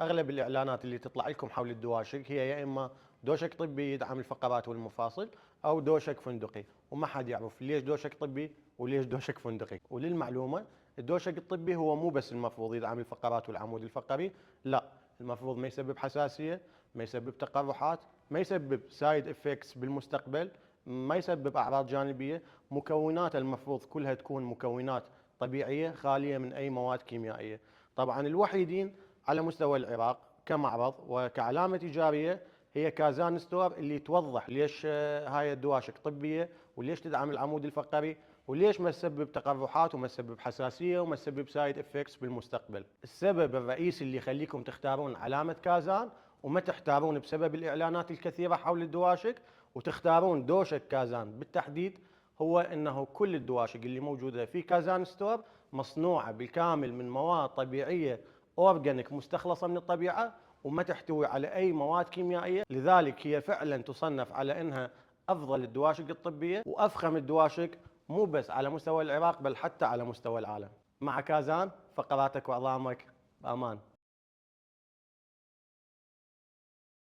اغلب الاعلانات اللي تطلع لكم حول الدواشق هي يا اما دوشك طبي يدعم الفقرات والمفاصل او دوشك فندقي، وما حد يعرف ليش دوشك طبي وليش دوشك فندقي. وللمعلومه الدوشك الطبي هو مو بس المفروض يدعم الفقرات والعمود الفقري، لا، المفروض ما يسبب حساسيه، ما يسبب تقرحات، ما يسبب سايد افكتس بالمستقبل، ما يسبب اعراض جانبيه. مكونات المفروض كلها تكون مكونات طبيعيه خاليه من اي مواد كيميائيه. طبعا الوحيدين على مستوى العراق كمعرض وكعلامة تجارية هي كازان ستور، اللي توضح ليش هاي الدواشق طبية، وليش تدعم العمود الفقري، وليش ما تسبب تقرحات وما تسبب حساسية وما تسبب سايد افكتس بالمستقبل. السبب الرئيسي اللي يخليكم تختارون علامة كازان وما تحتارون بسبب الإعلانات الكثيرة حول الدواشق وتختارون دوشك كازان بالتحديد، هو انه كل الدواشق اللي موجوده في كازان ستور مصنوعه بالكامل من مواد طبيعيه اورجانيك مستخلصه من الطبيعه، وما تحتوي على اي مواد كيميائيه. لذلك هي فعلا تصنف على انها افضل الدواشق الطبيه وافخم الدواشق، مو بس على مستوى العراق بل حتى على مستوى العالم. مع كازان فقراتك واعلامك بامان.